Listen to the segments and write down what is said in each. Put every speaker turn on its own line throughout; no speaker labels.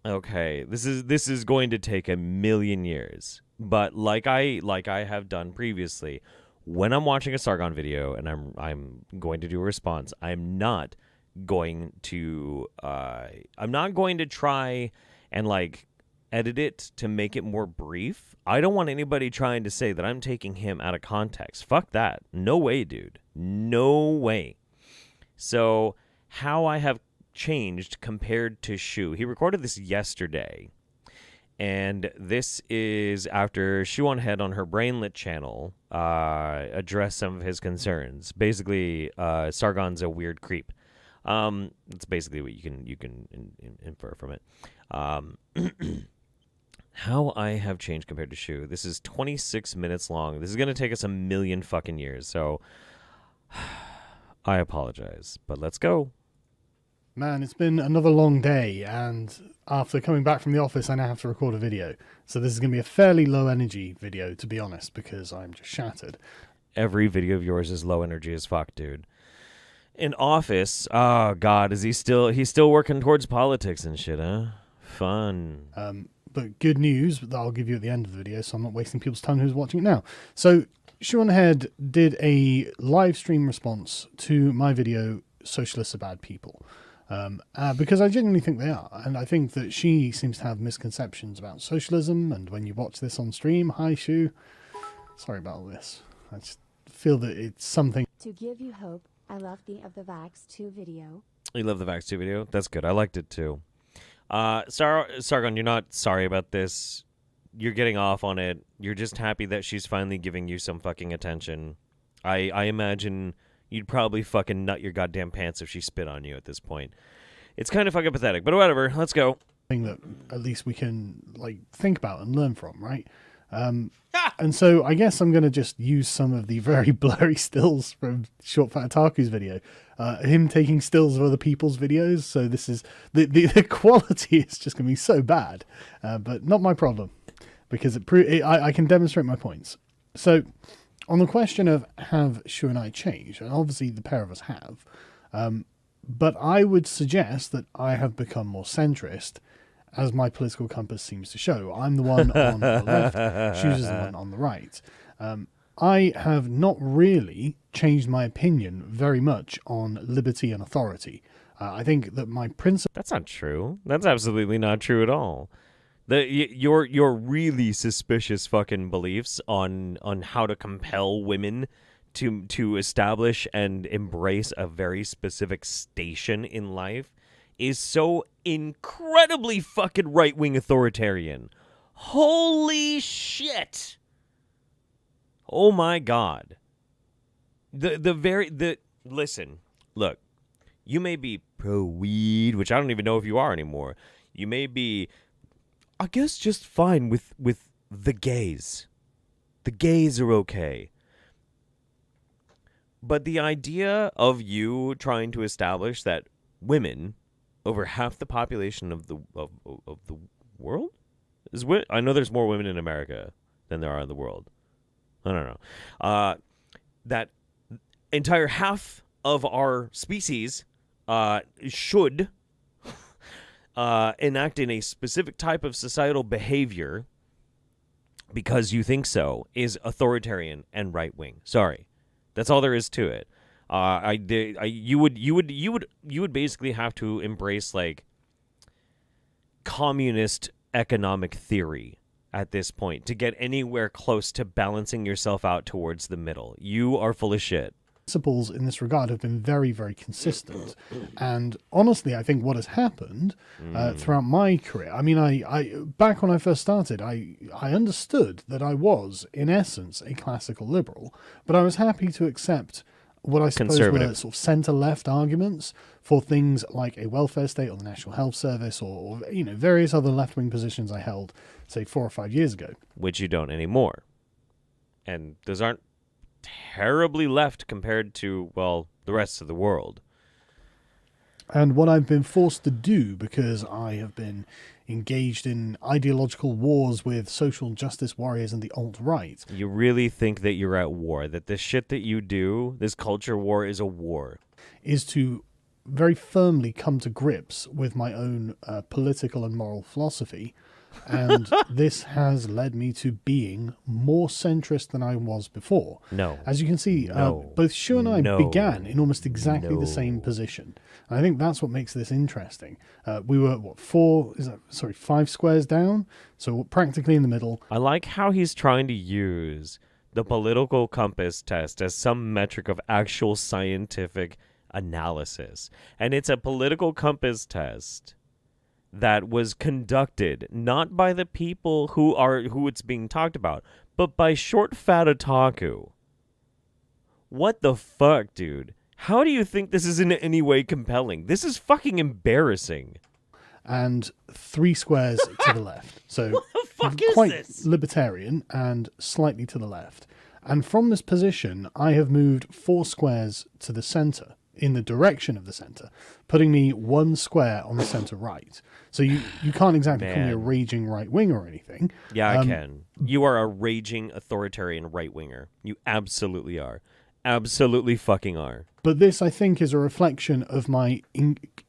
Okay, this is going to take a million years, but like I have done previously, when I'm watching a Sargon video and I'm going to do a response, I'm not going to try and like edit it to make it more brief. I don't want anybody trying to say that I'm taking him out of context. Fuck that. No way, dude. No way. So how I have changed compared to Shu. He recorded this yesterday. And this is after Shu on Head on her Brainlit channel addressed some of his concerns. Basically, Sargon's a weird creep. That's basically what you can infer from it. How I have changed compared to Shu. This is 26 minutes long. This is going to take us a million fucking years. So I apologize, but let's go.
Man, it's been another long day, and after coming back from the office, I now have to record a video. So this is going to be a fairly low energy video, to be honest, because I'm just shattered.
Every video of yours is low energy as fuck, dude. In office, oh god, he's still working towards politics and shit, huh? Fun.
But good news that I'll give you at the end of the video, so I'm not wasting people's time who's watching it now. So Sean Head did a live stream response to my video, Socialists Are Bad People. Because I genuinely think they are, and I think that she seems to have misconceptions about socialism, and when you watch this on stream, hi Shu, sorry about all this, I just feel that it's something.
To give you hope, I love the of the Vax 2 video.
You love the Vax 2 video? That's good, I liked it too. Sargon, you're not sorry about this, you're getting off on it, you're just happy that she's finally giving you some fucking attention. I imagine you'd probably fucking nut your goddamn pants if she spit on you at this point. It's kind of fucking pathetic, but whatever. Let's go.
Thing that at least we can like think about and learn from, right? And so I guess I'm going to just use some of the very blurry stills from Short Fat Otaku's video. Him taking stills of other people's videos. So this is the quality is just going to be so bad, but not my problem because I can demonstrate my points. So. On the question of have Shu and I changed, and obviously the pair of us have, but I would suggest that I have become more centrist, as my political compass seems to show. I'm the one on the left, Shu's is the one on the right. I have not really changed my opinion very much on liberty and authority. I think that my principle...
That's not true. That's absolutely not true at all. Your really suspicious fucking beliefs on how to compel women to establish and embrace a very specific station in life is so incredibly fucking right-wing authoritarian. Holy shit. Oh my god. Listen, look, you may be pro-weed, which I don't even know if you are anymore. You may be, I guess, just fine with the gays. The gays are okay. But the idea of you trying to establish that women, over half the population of the world, I know there's more women in America than there are in the world. I don't know. That entire half of our species should enact in a specific type of societal behavior because you think so is authoritarian and right wing. Sorry, that's all there is to it. You would basically have to embrace like communist economic theory at this point to get anywhere close to balancing yourself out towards the middle. You are full of shit.
Principles in this regard have been very, very consistent. And honestly, I think what has happened throughout my career, I mean, I back when I first started, I understood that I was, in essence, a classical liberal, but I was happy to accept what I suppose were sort of centre-left arguments for things like a welfare state or the National Health Service or you know, various other left-wing positions I held, say, 4 or 5 years ago.
Which you don't anymore. And those aren't terribly left compared to, well, the rest of the world.
And what I've been forced to do, because I have been engaged in ideological wars with social justice warriors and the alt-right.
You really think that you're at war, that the shit that you do, this culture war, is a war?
Is to very firmly come to grips with my own political and moral philosophy. And this has led me to being more centrist than I was before.
No.
As you can see, both Shu and I began in almost exactly the same position. And I think that's what makes this interesting. We were, 5 squares down? So practically in the middle.
I like how he's trying to use the political compass test as some metric of actual scientific analysis. And it's a political compass test that was conducted not by the people who it's being talked about, but by short fat otaku. What the fuck, dude? How do you think this is in any way compelling? This is fucking embarrassing.
And 3 squares to the left. So
what the fuck is
quite
this?
Libertarian and slightly to the left. And from this position, I have moved 4 squares to the center, in the direction of the center, putting me 1 square on the center right. So you can't exactly call me a raging right winger or anything.
Yeah, I can. You are a raging authoritarian right winger. You absolutely are. Absolutely fucking are.
But this, I think, is a reflection of my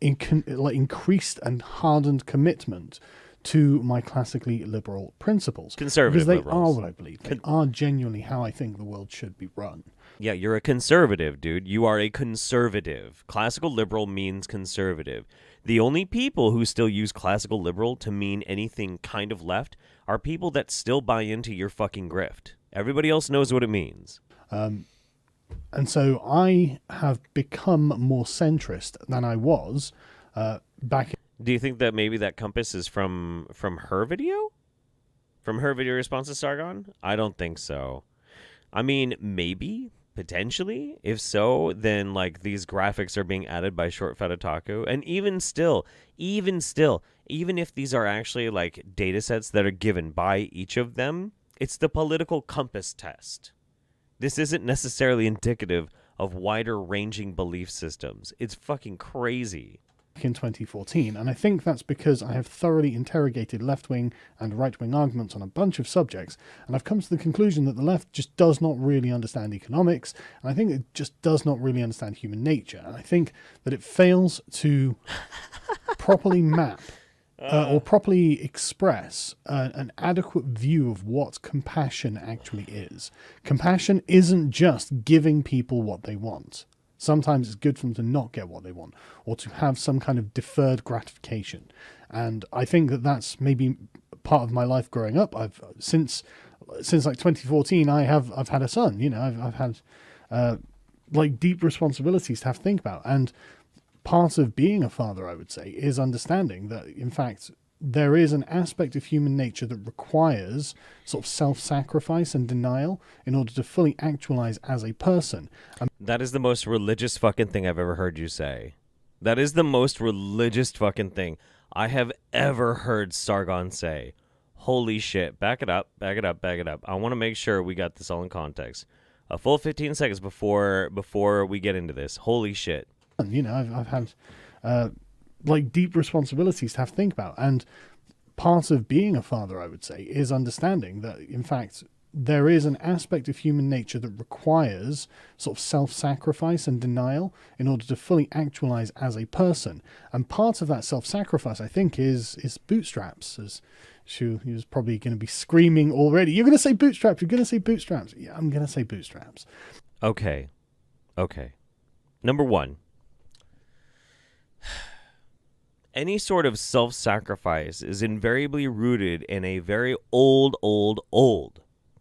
increased and hardened commitment to my classically liberal principles.
Conservative
because they
liberals.
are what I believe. They are genuinely how I think the world should be run.
Yeah, you're a conservative, dude. You are a conservative. Classical liberal means conservative. The only people who still use classical liberal to mean anything kind of left are people that still buy into your fucking grift. Everybody else knows what it means.
And so I have become more centrist than I was back.
Do you think that maybe that compass is from her video? From her video response to Sargon? I don't think so. I mean, maybe, potentially. If so, then like these graphics are being added by Short Fat Otaku. And even still, even if these are actually like data sets that are given by each of them, it's the political compass test. This isn't necessarily indicative of wider ranging belief systems. It's fucking crazy.
In 2014, and I think that's because I have thoroughly interrogated left-wing and right-wing arguments on a bunch of subjects, and I've come to the conclusion that the left just does not really understand economics, and I think it just does not really understand human nature, and I think that it fails to properly map or properly express an adequate view of what compassion actually is. Compassion isn't just giving people what they want. Sometimes it's good for them to not get what they want, or to have some kind of deferred gratification. And I think that that's maybe part of my life growing up. I've since like 2014, I've had a son. You know, I've had like deep responsibilities to have to think about. And part of being a father, I would say, is understanding that in fact there is an aspect of human nature that requires sort of self-sacrifice and denial in order to fully actualize as a person.
That is the most religious fucking thing I've ever heard you say. That is the most religious fucking thing I have ever heard Sargon say. Holy shit. Back it up, back it up, back it up. I want to make sure we got this all in context. A full 15 seconds before we get into this. Holy shit.
You know, I've had like deep responsibilities to have to think about. And part of being a father, I would say, is understanding that, in fact, there is an aspect of human nature that requires sort of self-sacrifice and denial in order to fully actualize as a person. And part of that self-sacrifice, I think, is bootstraps. As Shu, he was probably going to be screaming already, "You're going to say bootstraps, you're going to say bootstraps." Yeah, I'm going to say bootstraps.
Okay. Number one. Any sort of self-sacrifice is invariably rooted in a very old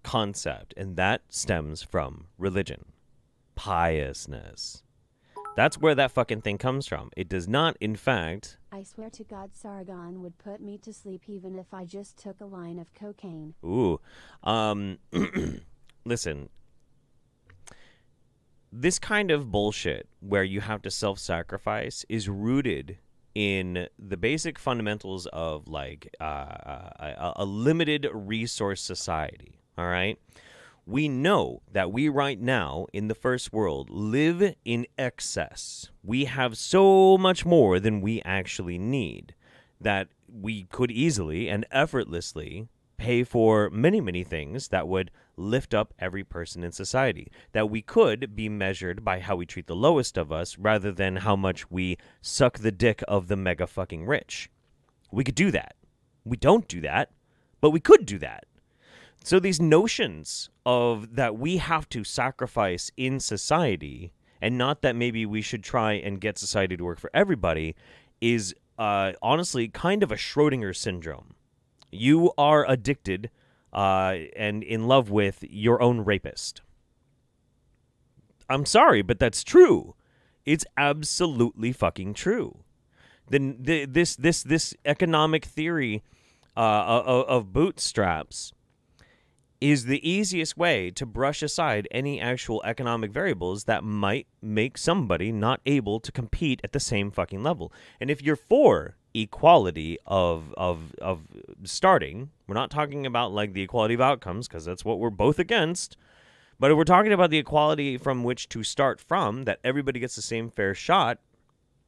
concept, and that stems from religion. Piousness. That's where that fucking thing comes from. It does not, in fact...
I swear to God, Sargon would put me to sleep even if I just took a line of cocaine.
Ooh. Listen. This kind of bullshit where you have to self-sacrifice is rooted in the basic fundamentals of like a limited resource society. All right. We know that we right now in the first world live in excess. We have so much more than we actually need that we could easily and effortlessly pay for many, many things that would lift up every person in society, that we could be measured by how we treat the lowest of us rather than how much we suck the dick of the mega fucking rich. We could do that. We don't do that, but we could do that. So these notions of that we have to sacrifice in society, and not that maybe we should try and get society to work for everybody, is honestly kind of a Schrödinger syndrome. You are addicted and in love with your own rapist. I'm sorry, but that's true. It's absolutely fucking true. This economic theory of bootstraps is the easiest way to brush aside any actual economic variables that might make somebody not able to compete at the same fucking level. And if you're for equality of starting, we're not talking about like the equality of outcomes, because that's what we're both against, but if we're talking about the equality from which to start from, that everybody gets the same fair shot,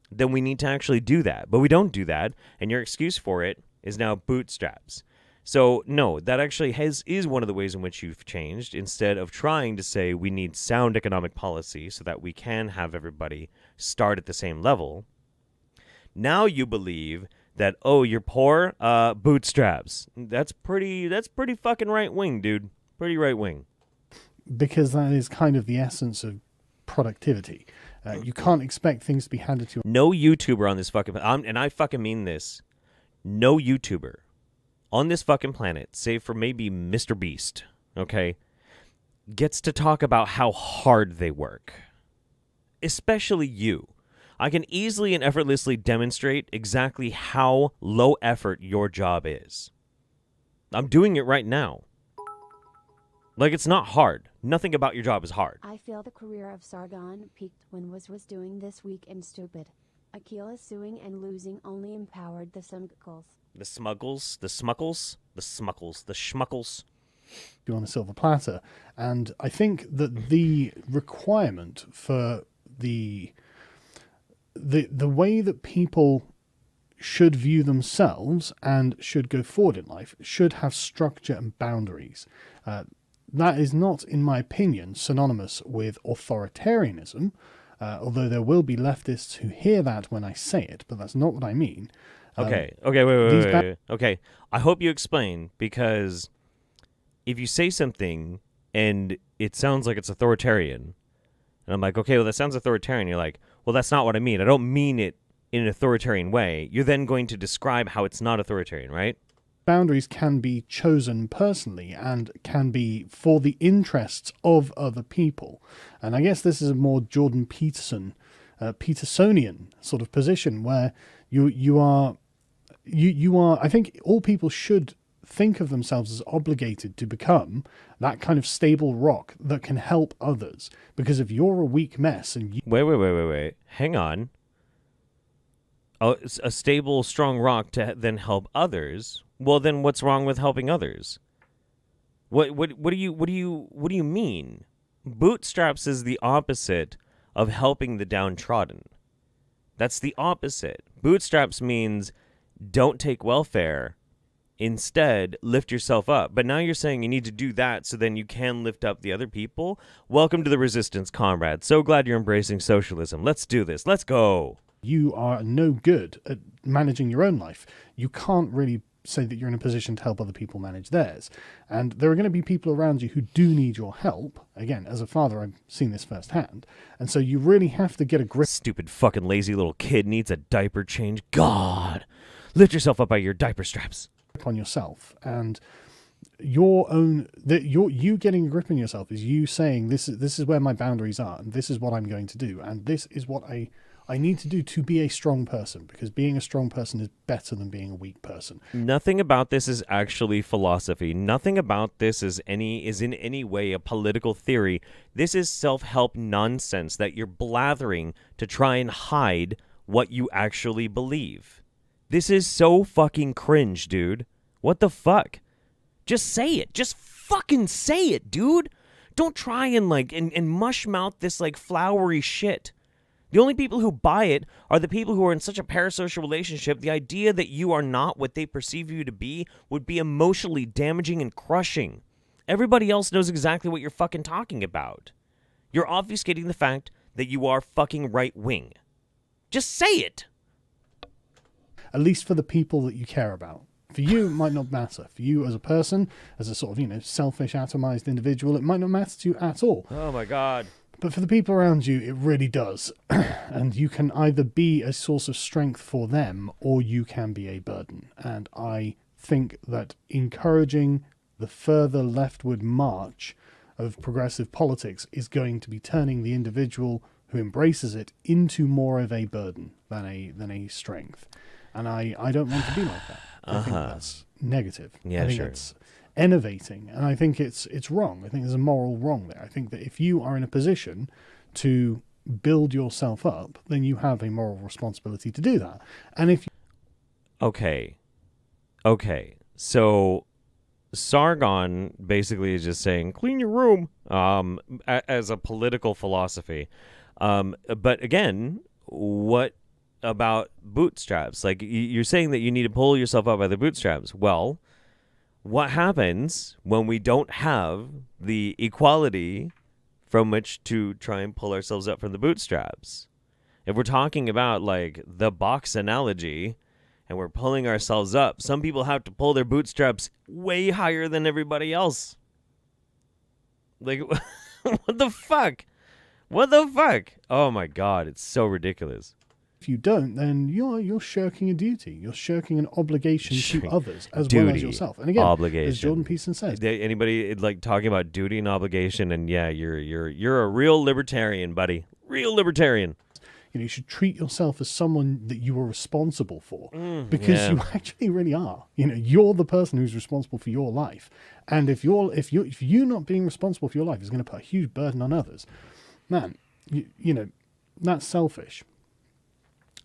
then we need to actually do that. But we don't do that, and your excuse for it is now bootstraps. So, no, that actually is one of the ways in which you've changed. Instead of trying to say we need sound economic policy so that we can have everybody start at the same level, now you believe that, oh, you're poor, bootstraps. That's pretty fucking right-wing, dude. Pretty right-wing.
Because that is kind of the essence of productivity. You can't expect things to be handed to you.
No YouTuber on this fucking... and I fucking mean this. No YouTuber on this fucking planet, save for maybe Mr. Beast, okay, gets to talk about how hard they work. Especially you. I can easily and effortlessly demonstrate exactly how low effort your job is. I'm doing it right now. Like, it's not hard. Nothing about your job is hard.
I feel the career of Sargon peaked when was doing this weak and stupid. Achilles suing and losing only empowered the smuggles.
The smuggles, the smuckles, the smuckles, the schmuckles.
On a silver platter. And I think that the requirement for the way that people should view themselves and should go forward in life should have structure and boundaries. That is not, in my opinion, synonymous with authoritarianism, although there will be leftists who hear that when I say it, but that's not what I mean.
Okay, wait. Okay, I hope you explain, because if you say something and it sounds like it's authoritarian, and I'm like, okay, well, that sounds authoritarian, you're like, well, that's not what I mean. I don't mean it in an authoritarian way. You're then going to describe how it's not authoritarian, right?
Boundaries can be chosen personally and can be for the interests of other people. And I guess this is a more Jordan Petersonian sort of position where you are, I think all people should think of themselves as obligated to become that kind of stable rock that can help others. Because if you're a weak mess and you...
Wait. Hang on. Oh, a stable, strong rock to then help others. Well, then what's wrong with helping others? What do you mean? Bootstraps is the opposite of helping the downtrodden. That's the opposite. Bootstraps means don't take welfare. Instead, lift yourself up. But now you're saying you need to do that so then you can lift up the other people? Welcome to the resistance, comrade. So glad you're embracing socialism. Let's do this. Let's go.
You are no good at managing your own life. You can't really say that you're in a position to help other people manage theirs. And there are going to be people around you who do need your help. Again, as a father, I've seen this firsthand. And so you really have to get a grip.
Stupid fucking lazy little kid needs a diaper change. God, lift yourself up by your diaper straps.
On yourself, and you getting a grip on yourself is you saying this is where my boundaries are, and this is what I'm going to do, and this is what I need to do to be a strong person, because being a strong person is better than being a weak person.
Nothing about this is actually philosophy. Nothing about this is in any way a political theory. This is self-help nonsense that you're blathering to try and hide what you actually believe. This is so fucking cringe, dude. What the fuck? Just say it. Just fucking say it, dude. Don't try and and mush mouth this like flowery shit. The only people who buy it are the people who are in such a parasocial relationship. The idea that you are not what they perceive you to be would be emotionally damaging and crushing. Everybody else knows exactly what you're fucking talking about. You're obfuscating the fact that you are fucking right-wing. Just say it.
At least for the people that you care about. For you, it might not matter. For you as a person, as a sort of, selfish, atomized individual, it might not matter to you at all.
Oh, my God.
But for the people around you, it really does. And you can either be a source of strength for them, or you can be a burden. And I think that encouraging the further leftward march of progressive politics is going to be turning the individual who embraces it into more of a burden than a strength. And I don't want to be like that. I think that's negative.
Yeah,
I think
sure.
it's enervating, and I think it's wrong. I think there's a moral wrong there. I think that if you are in a position to build yourself up, then you have a moral responsibility to do that. And if
Okay. So Sargon basically is just saying, clean your room, as a political philosophy. But again, what about bootstraps? Like, you're saying that you need to pull yourself up by the bootstraps. Well, what happens when we don't have the equality from which to try and pull ourselves up from the bootstraps? If we're talking about, like, the box analogy, and we're pulling ourselves up, some people have to pull their bootstraps way higher than everybody else. Like, what the fuck? What the fuck? Oh my God, it's so ridiculous.
you don't, then you're shirking a duty. You're shirking an obligation to others as
Duty,
well as yourself. And again,
obligation.
as Jordan Peterson says,
Anybody like talking about duty and obligation? And yeah, you're a real libertarian, buddy. Real libertarian.
you should treat yourself as someone that you are responsible for, because you actually really are. You're the person who's responsible for your life. And if you're not being responsible for your life is going to put a huge burden on others, man, that's selfish.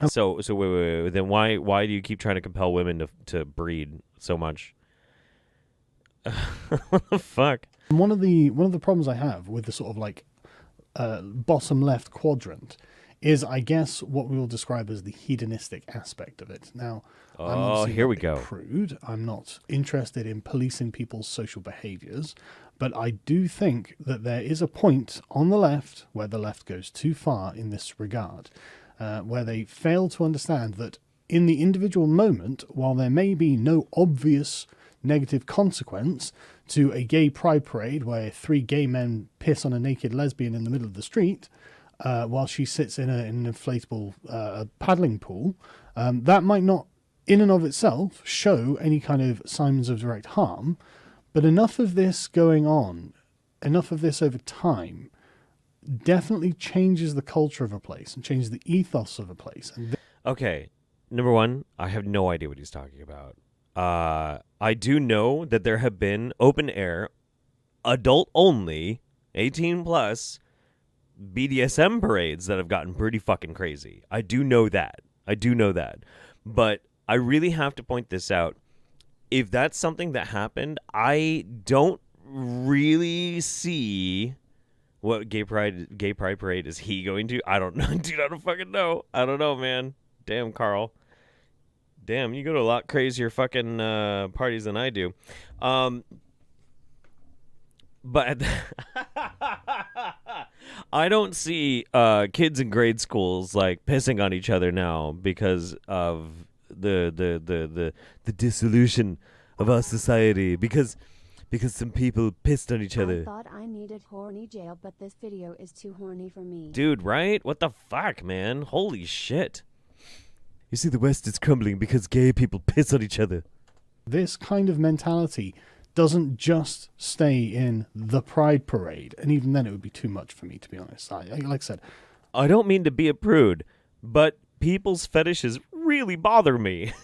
So wait. Then why do you keep trying to compel women to breed so much? What the fuck?
And one of the problems I have with the sort of like bottom left quadrant is, I guess, what we will describe as the hedonistic aspect of it. Now, I'm obviously
here
not
we go.
a prude. I'm not interested in policing people's social behaviors, but I do think that there is a point on the left where the left goes too far in this regard, where they fail to understand that in the individual moment, while there may be no obvious negative consequence to a gay pride parade where 3 gay men piss on a naked lesbian in the middle of the street, while she sits in an inflatable paddling pool, that might not in and of itself show any kind of signs of direct harm, but enough of this going on, enough of this over time, definitely changes the culture of a place and changes the ethos of a place.
Okay, number one, I have no idea what he's talking about. I do know that there have been open air, adult only, 18 plus BDSM parades that have gotten pretty fucking crazy. I do know that. But I really have to point this out. If that's something that happened, I don't really see what gay pride parade is he going to. I don't know. Dude, I don't fucking know. I don't know, man. Damn, Carl. Damn, you go to a lot crazier fucking parties than I do. But I don't see kids in grade schools like pissing on each other now because of the dissolution of our society, because some people pissed on each other.
I thought I needed horny jail, but this video is too horny for me.
Dude, right? What the fuck, man? Holy shit. You see, the West is crumbling because gay people piss on each other.
This kind of mentality doesn't just stay in the Pride Parade, and even then it would be too much for me, to be honest. Like I said,
I don't mean to be a prude, but people's fetishes really bother me.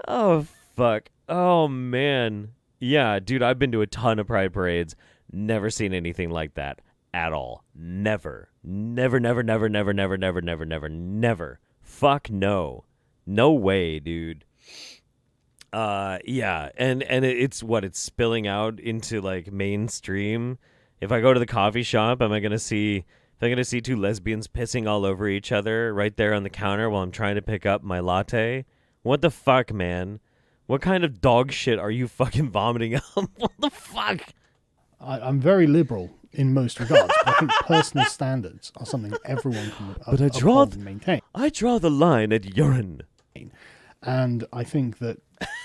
Oh, fuck. Oh, man. Yeah, dude, I've been to a ton of Pride Parades. Never seen anything like that at all. Never. Never. Fuck no. No way, dude. Yeah, and it's spilling out into like mainstream. If I go to the coffee shop, am I gonna see two lesbians pissing all over each other right there on the counter while I'm trying to pick up my latte? What the fuck, man? What kind of dog shit are you fucking vomiting up? What the fuck?
I'm very liberal in most regards, but I think personal standards are something everyone can uphold and maintain.
I draw the line at urine.
And I think that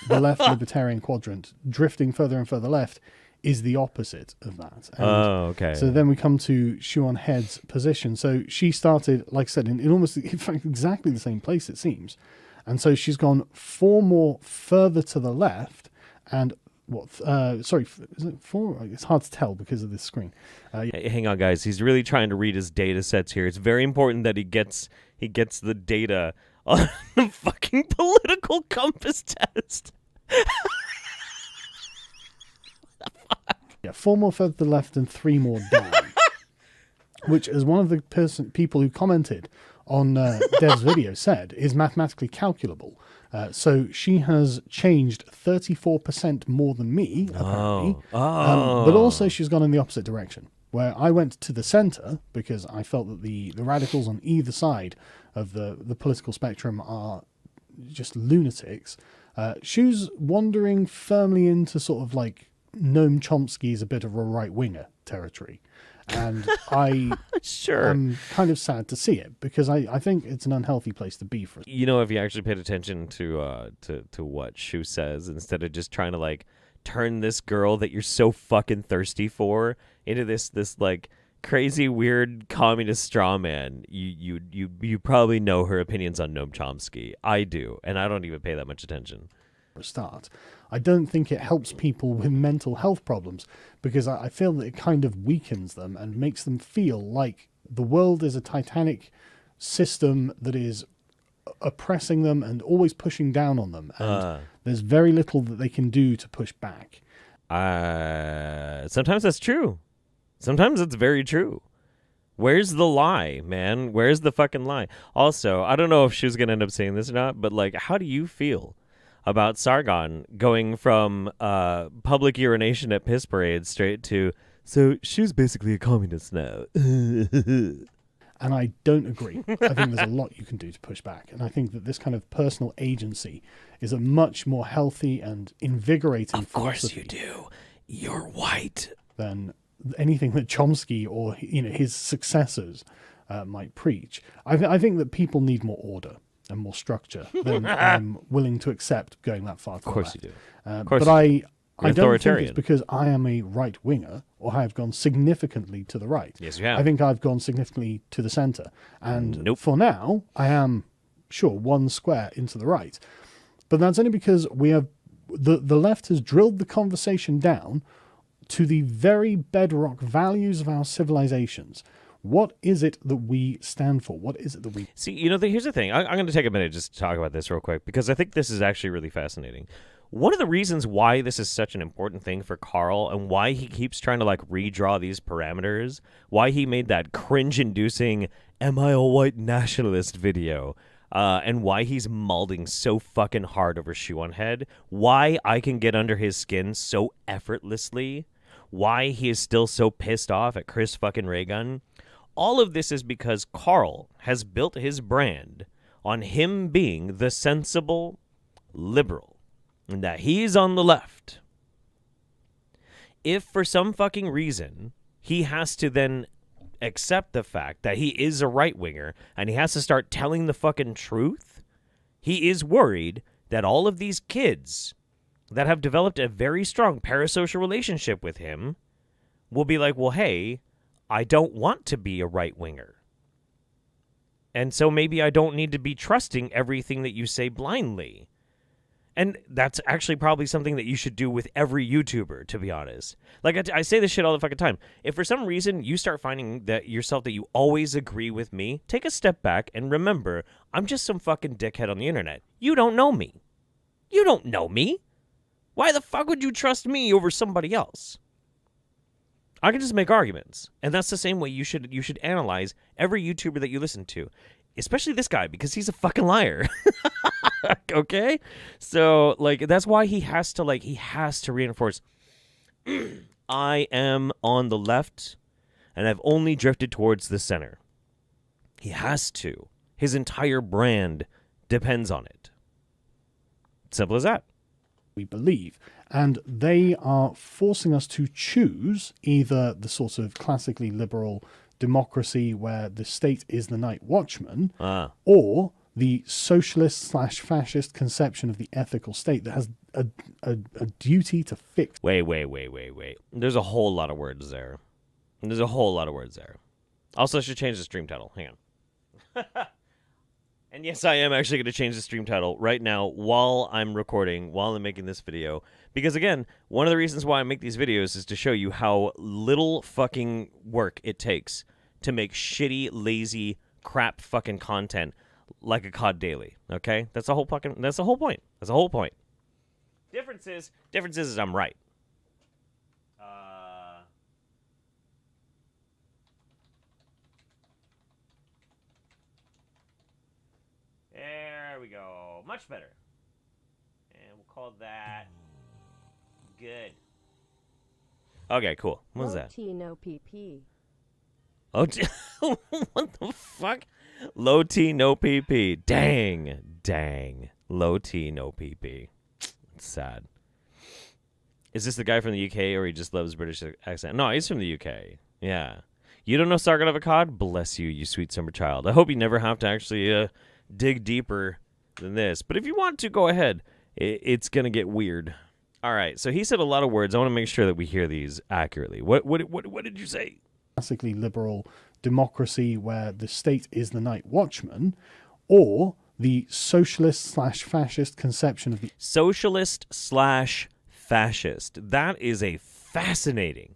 the left libertarian quadrant, drifting further and further left, is the opposite of that. And
okay.
So then we come to Shuon Head's position. So she started, like I said, in almost, in fact, exactly the same place, it seems. And so she's gone 4 more further to the left, and is it 4? It's hard to tell because of this screen.
Hey, hang on, guys. He's really trying to read his data sets here. It's very important that he gets the data on the fucking political compass test.
Yeah, 4 more further to the left and 3 more down. Which, as one of the people who commented on Dev's video said, is mathematically calculable. So she has changed 34% more than me, apparently. But also she's gone in the opposite direction, where I went to the center because I felt that the radicals on either side of the political spectrum are just lunatics. She's wandering firmly into sort of like Noam Chomsky's a bit of a right-winger territory. And I am kind of sad to see it because I think it's an unhealthy place to be for.
You know, if you actually paid attention to what Shu says, instead of just trying to like turn this girl that you're so fucking thirsty for into this like crazy weird communist straw man, you probably know her opinions on Noam Chomsky. I do, and I don't even pay that much attention.
For a start, I don't think it helps people with mental health problems because I feel that it kind of weakens them and makes them feel like the world is a titanic system that is oppressing them and always pushing down on them, and there's very little that they can do to push back.
Sometimes that's true. Sometimes it's very true. Where's the lie, man? Where's the fucking lie? Also, I don't know if she was going to end up saying this or not, but like, how do you feel about Sargon going from public urination at piss parades straight to, so she's basically a communist now?
And I don't agree. I think there's a lot you can do to push back. And I think that this kind of personal agency is a much more healthy and invigorating philosophy.
Of course you do. You're white.
Than anything that Chomsky or his successors might preach. I think that people need more order and more structure than I'm willing to accept going that far.
Of course you do.
But I don't think it's because I am a right-winger or I have gone significantly to the right.
Yes, you have.
I think I've gone significantly to the centre. And for now, I am, sure, 1 square into the right. But that's only because we have the left has drilled the conversation down to the very bedrock values of our civilizations. What is it that we stand for? What is it that we...
See, here's the thing. I'm going to take a minute just to talk about this real quick because I think this is actually really fascinating. One of the reasons why this is such an important thing for Carl and why he keeps trying to like redraw these parameters, why he made that cringe-inducing "Am I a white nationalist?" video, and why he's malding so fucking hard over Shuon Head, why I can get under his skin so effortlessly, why he is still so pissed off at Chris fucking Raygun. All of this is because Carl has built his brand on him being the sensible liberal and that he's on the left. If for some fucking reason he has to then accept the fact that he is a right-winger and he has to start telling the fucking truth, he is worried that all of these kids that have developed a very strong parasocial relationship with him will be like, well, hey, I don't want to be a right-winger. And so maybe I don't need to be trusting everything that you say blindly. And that's actually probably something that you should do with every YouTuber, to be honest. Like, I say this shit all the fucking time. If for some reason you start finding that yourself that you always agree with me, take a step back and remember, I'm just some fucking dickhead on the internet. You don't know me. You don't know me. Why the fuck would you trust me over somebody else? I can just make arguments. And that's the same way you should analyze every YouTuber that you listen to. Especially this guy, because he's a fucking liar. Okay? So, like, that's why he has to reinforce, I am on the left, and I've only drifted towards the center. He has to. His entire brand depends on it. Simple as that.
We believe. And they are forcing us to choose either the sort of classically liberal democracy where the state is the night watchman, or the socialist/fascist conception of the ethical state that has a duty to fix.
Wait. There's a whole lot of words there. Also, I should change the stream title. Hang on. And yes, I am actually going to change the stream title right now while I'm recording, while I'm making this video. Because, again, one of the reasons why I make these videos is to show you how little fucking work it takes to make shitty, lazy, crap fucking content like a COD Daily. Okay? That's the whole point. That's the whole point. Difference is I'm right. There we go. Much better. And we'll call that good. Okay, cool. What was that?
Low T, no PP.
Oh, what the fuck? Low T, no PP. Dang. Low T, no PP. It's sad. Is this the guy from the UK, or he just loves British accent? No, he's from the UK. Yeah. You don't know Sargon of Akkad? Bless you, you sweet summer child. I hope you never have to actually dig deeper than this. But if you want to, go ahead. It's going to get weird. All right, so he said a lot of words. I want to make sure that we hear these accurately. What did you say?
Classically liberal democracy where the state is the night watchman, or the socialist/fascist conception of the
socialist/fascist. That is a fascinating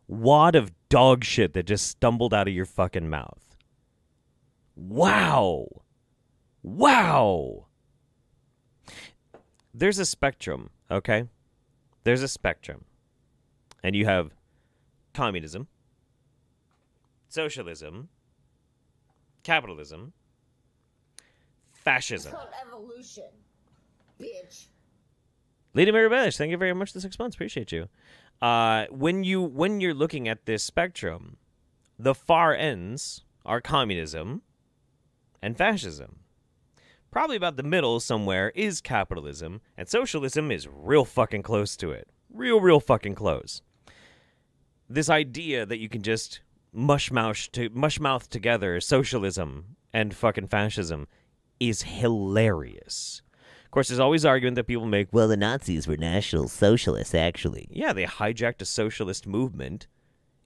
wad of dog shit that just stumbled out of your fucking mouth. Wow. There's a spectrum, okay? There's a spectrum. And you have communism, socialism, capitalism, fascism.
It's called evolution, bitch.
Lady Mary Bellish, thank you very much for the 6 months. Appreciate you. When you're looking at this spectrum, the far ends are communism and fascism. Probably about the middle somewhere is capitalism, and socialism is real fucking close to it. Real fucking close. This idea that you can just mushmouth together socialism and fucking fascism is hilarious. Of course, there's always argument that people make, well, the Nazis were National Socialists, actually. Yeah, they hijacked a socialist movement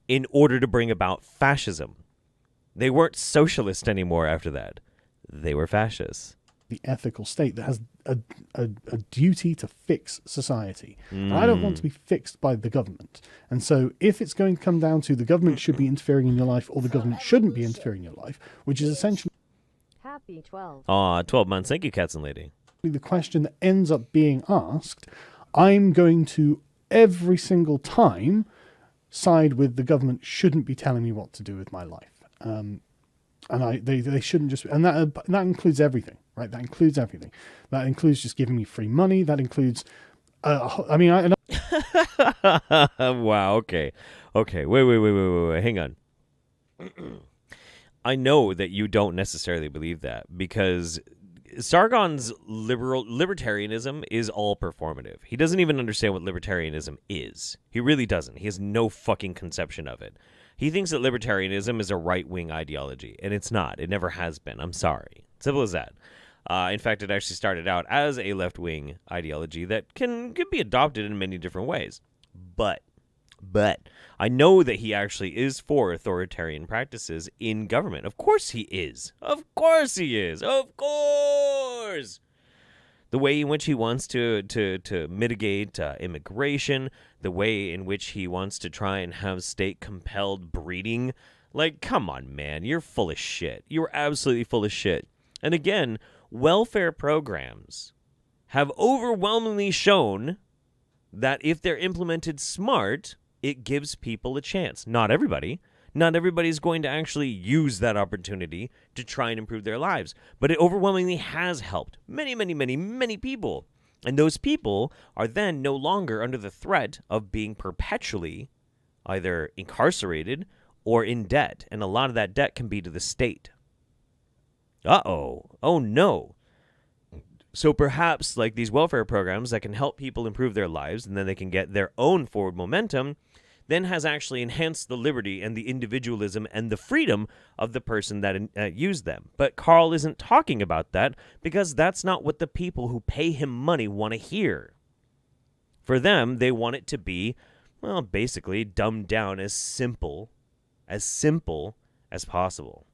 in order to bring about fascism. They weren't socialist anymore after that. They were fascists.
The ethical state that has a duty to fix society. And I don't want to be fixed by the government. And so if it's going to come down to the government should be interfering in your life or the government shouldn't be interfering in your life, which is essentially
Happy 12.
Aw, 12 months. Thank you, Cats and Lady.
the question that ends up being asked, I'm going to every single time side with the government shouldn't be telling me what to do with my life. And they shouldn't just, and that includes everything, right? That includes everything. That includes just giving me free money. That includes,
wow. Okay. Wait. Hang on. I know that you don't necessarily believe that because Sargon's libertarianism is all performative. He doesn't even understand what libertarianism is. He really doesn't. He has no fucking conception of it. He thinks that libertarianism is a right-wing ideology, and it's not. It never has been. I'm sorry. Simple as that. In fact, it actually started out as a left-wing ideology that can be adopted in many different ways. But I know that he actually is for authoritarian practices in government. Of course he is. Of course he is. Of course. The way in which he wants to mitigate immigration, the way in which he wants to try and have state-compelled breeding. Like, come on, man. You're full of shit. You're absolutely full of shit. And again, welfare programs have overwhelmingly shown that if they're implemented smart, it gives people a chance. Not everybody. Not everybody's going to actually use that opportunity to try and improve their lives. But it overwhelmingly has helped many, many, many, many people. And those people are then no longer under the threat of being perpetually either incarcerated or in debt. And a lot of that debt can be to the state. Uh-oh. Oh, no. So perhaps like these welfare programs that can help people improve their lives and then they can get their own forward momentum then has actually enhanced the liberty and the individualism and the freedom of the person that used them. But Carl isn't talking about that because that's not what the people who pay him money want to hear. For them, they want it to be, well, basically dumbed down as simple as possible.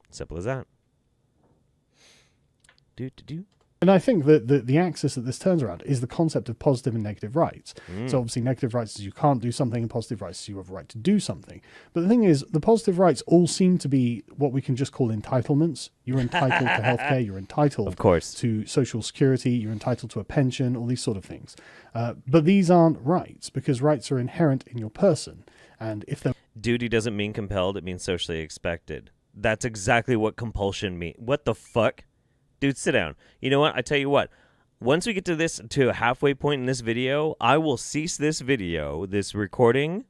Simple as that. Do.
And I think that the axis that this turns around is the concept of positive and negative rights. So obviously negative rights is you can't do something, and positive rights is you have a right to do something. But the thing is, the positive rights all seem to be what we can just call entitlements. You're entitled to healthcare, you're entitled
of course
to social security, you're entitled to a pension, all these sort of things. But these aren't rights, because rights are inherent in your person. And if they're...
Duty doesn't mean compelled, it means socially expected. That's exactly what compulsion means. What the fuck? Dude, sit down. You know what? I tell you what. Once we get to a halfway point in this video, I will cease this video, this recording.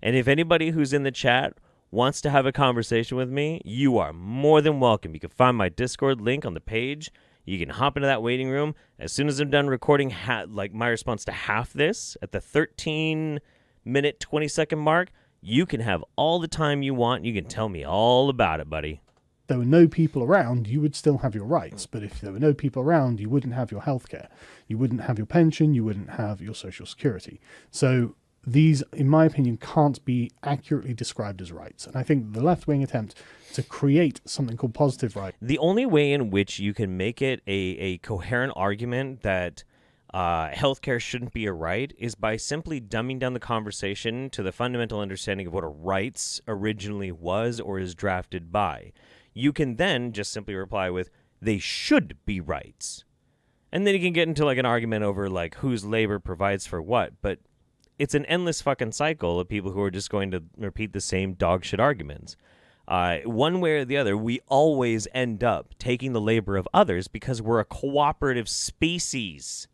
And if anybody who's in the chat wants to have a conversation with me, you are more than welcome. You can find my Discord link on the page. You can hop into that waiting room. As soon as I'm done recording, like my response to half this at the 13-minute, 20-second mark, you can have all the time you want. You can tell me all about it, buddy.
There were no people around, you would still have your rights. But if there were no people around, you wouldn't have your healthcare. You wouldn't have your pension. You wouldn't have your social security. So these, in my opinion, can't be accurately described as rights. And I think the left-wing attempt to create something called positive rights.
The only way in which you can make it a coherent argument that healthcare shouldn't be a right is by simply dumbing down the conversation to the fundamental understanding of what a rights originally was or is drafted by. You can then just simply reply with, they should be rights. And then you can get into like an argument over like whose labor provides for what. But it's an endless fucking cycle of people who are just going to repeat the same dog shit arguments. One way or the other, we always end up taking the labor of others because we're a cooperative species.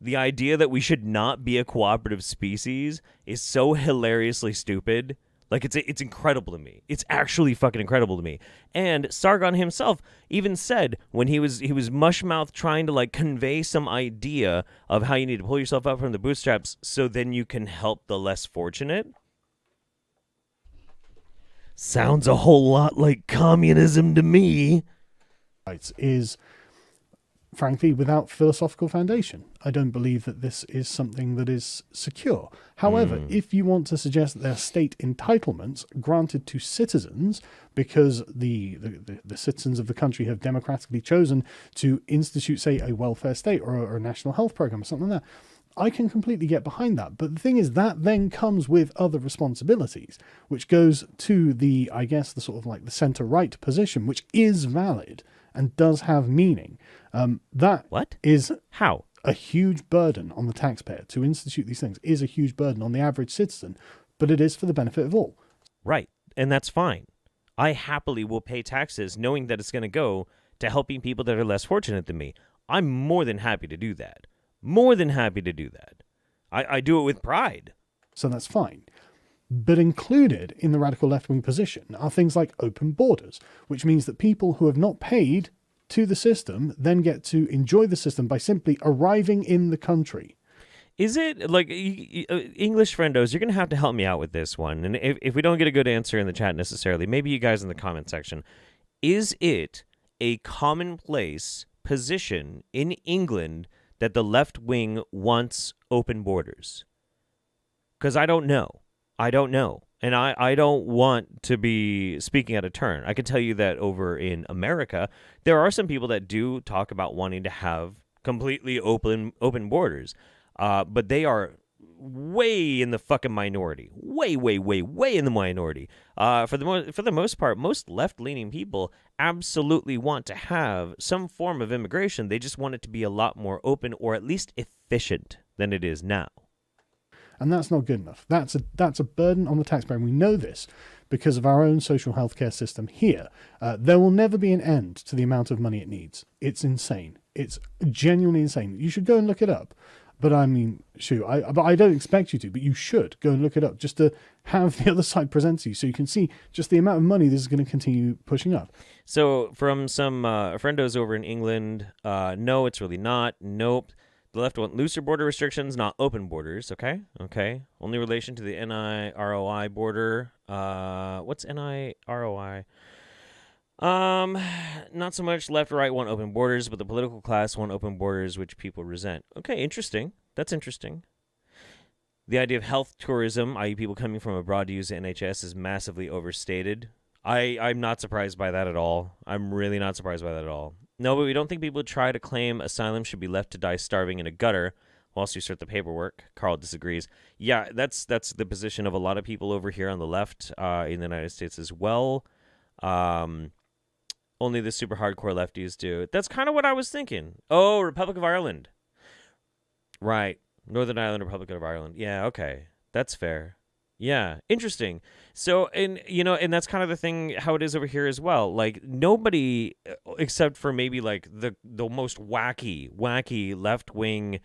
The idea that we should not be a cooperative species is so hilariously stupid. Like, it's incredible to me. It's actually fucking incredible to me. And Sargon himself even said when he was mush-mouthed trying to, like, convey some idea of how you need to pull yourself up from the bootstraps so then you can help the less fortunate. Sounds a whole lot like communism to me.
Is, frankly, without philosophical foundation. I don't believe that this is something that is secure. However, if you want to suggest that there are state entitlements granted to citizens because the citizens of the country have democratically chosen to institute, say, a welfare state or a national health program or something like that, I can completely get behind that. But the thing is, that then comes with other responsibilities, which goes to the, I guess, the sort of like the center-right position, which is valid and does have meaning. That
what
is
how
a huge burden on the taxpayer. To institute these things is a huge burden on the average citizen, but it is for the benefit of all.
Right, and that's fine. I happily will pay taxes knowing that it's going to go to helping people that are less fortunate than me. I'm more than happy to do that. More than happy to do that. I do it with pride.
So that's fine. But included in the radical left-wing position are things like open borders, which means that people who have not paid to the system then get to enjoy the system by simply arriving in the country.
Is it, like, English friendos, you're going to have to help me out with this one. And if we don't get a good answer in the chat necessarily, maybe you guys in the comment section. Is it a commonplace position in England that the left wing wants open borders? Because I don't know. I don't know. And I don't want to be speaking out of turn. I can tell you that over in America, there are some people that do talk about wanting to have completely open borders. But they are way in the fucking minority. Way in the minority. For the most part, most left-leaning people absolutely want to have some form of immigration. They just want it to be a lot more open or at least efficient than it is now.
And that's not good enough. That's a burden on the taxpayer. And we know this because of our own social healthcare system here. There will never be an end to the amount of money it needs. It's insane. It's genuinely insane. You should go and look it up. But I mean, shoot, but I don't expect you to, but you should go and look it up just to have the other side present to you so you can see just the amount of money this is going to continue pushing up.
So from some friendos over in England, no, it's really not. Nope. The left want looser border restrictions, not open borders. Okay. Only relation to the NIROI border. What's NIROI? Not so much left or right want open borders, but the political class want open borders, which people resent. Okay, interesting. That's interesting. The idea of health tourism, i.e. people coming from abroad to use the NHS, is massively overstated. I'm not surprised by that at all. I'm really not surprised by that at all. No, but we don't think people who try to claim asylum should be left to die starving in a gutter whilst you sort the paperwork. Carl disagrees. Yeah, that's the position of a lot of people over here on the left in the United States as well. Only the super hardcore lefties do. That's kind of what I was thinking. Oh, Republic of Ireland. Right. Northern Ireland, Republic of Ireland. Yeah, okay. That's fair. Yeah, interesting. So, and that's kind of the thing, how it is over here as well. Like, nobody, except for maybe like the most wacky left-wing,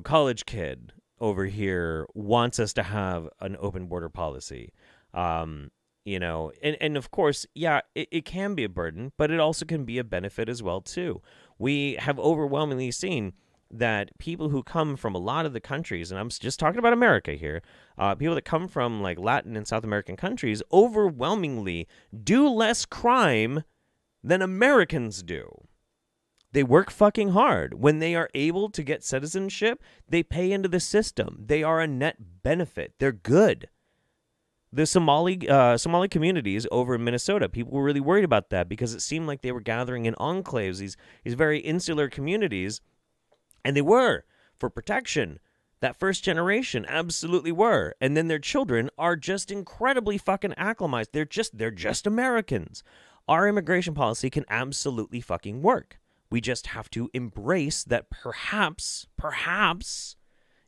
college kid over here wants us to have an open border policy. And of course, yeah, it can be a burden, but it also can be a benefit as well, too. We have overwhelmingly seen that people who come from a lot of the countries, and I'm just talking about America here, people that come from like Latin and South American countries overwhelmingly do less crime than Americans do. They work fucking hard. When they are able to get citizenship, they pay into the system. They are a net benefit. They're good. The Somali communities over in Minnesota, people were really worried about that because it seemed like they were gathering in enclaves, these very insular communities, and they were for protection. That first generation absolutely were, and then their children are just incredibly fucking acclimatized. They're just Americans. Our immigration policy can absolutely fucking work. We just have to embrace that perhaps,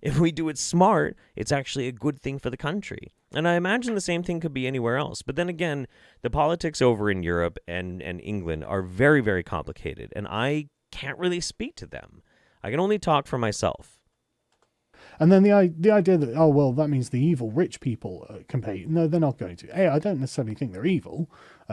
if we do it smart, it's actually a good thing for the country. And I imagine the same thing could be anywhere else. But then again, the politics over in Europe and England are very, very complicated, and I can't really speak to them. I can only talk for myself.
And then the idea that, oh, well, that means the evil rich people can pay. No, they're not going to. I don't necessarily think they're evil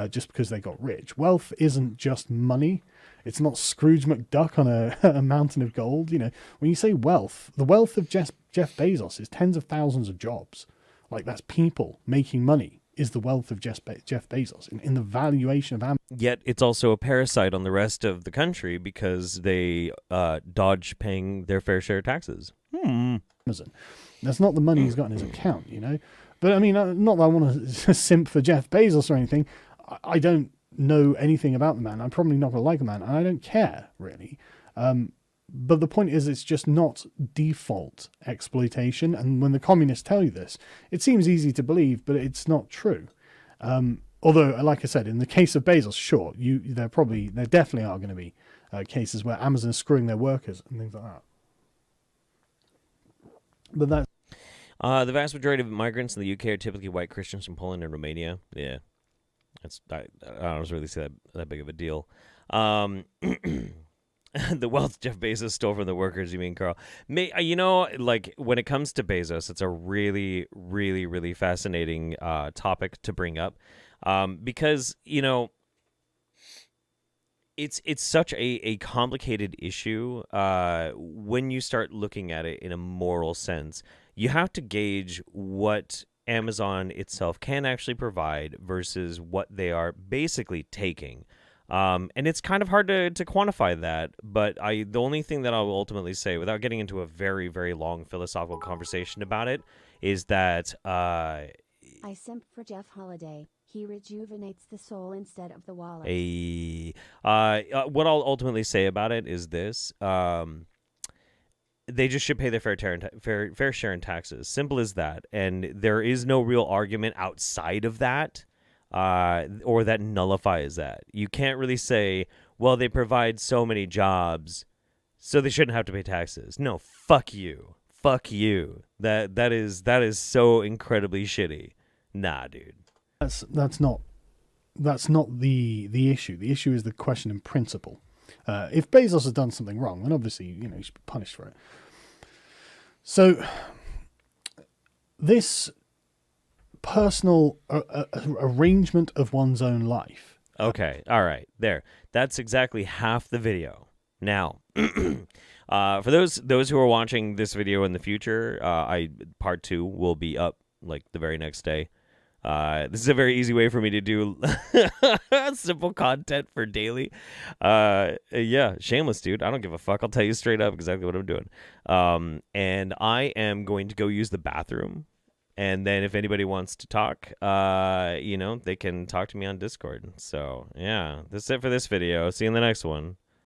just because they got rich. Wealth isn't just money. It's not Scrooge McDuck on a mountain of gold. When you say wealth, the wealth of Jeff Bezos is tens of thousands of jobs. Like, that's people making money is the wealth of Jeff Bezos in the valuation of Amazon.
Yet it's also a parasite on the rest of the country because they dodge paying their fair share of taxes.
Amazon. That's not the money he's got in his account, But I mean, not that I want to simp for Jeff Bezos or anything. I don't know anything about the man. I'm probably not going to like the man, and I don't care, really. But the point is, it's just not default exploitation. And when the communists tell you this, it seems easy to believe, but it's not true. Although, like I said, in the case of Bezos, sure, there definitely are going to be cases where Amazon is screwing their workers and things like that. But that's
the vast majority of migrants in the UK are typically white Christians from Poland and Romania. Yeah, I don't really see that big of a deal. The wealth Jeff Bezos stole from the workers, you mean, Carl? Like, when it comes to Bezos, it's a really, really, really fascinating topic to bring up because, it's such a complicated issue when you start looking at it in a moral sense. You have to gauge what Amazon itself can actually provide versus what they are basically taking. And it's kind of hard to quantify that, but the only thing that I will ultimately say, without getting into a very, very long philosophical conversation about it, is that
I simp for Jeff Holiday. He rejuvenates the soul instead of the wallet.
What I'll ultimately say about it is this. They just should pay their fair share in taxes. Simple as that. And there is no real argument outside of that. Or that nullifies that. You can't really say, well, they provide so many jobs, so they shouldn't have to pay taxes. No, fuck you. fuck you. That is so incredibly shitty. Nah, dude.
That's not the issue. The issue is the question in principle. If Bezos has done something wrong, then obviously, you know, he should be punished for it. So this personal arrangement of one's own life.
Okay, all right, there. That's exactly half the video. Now, for those who are watching this video in the future, part 2 will be up like the very next day. This is a very easy way for me to do simple content for daily. Yeah, shameless, dude. I don't give a fuck. I'll tell you straight up exactly what I'm doing. And I am going to go use the bathroom. And then if anybody wants to talk, you know, they can talk to me on Discord. So, yeah, that's it for this video. See you in the next one.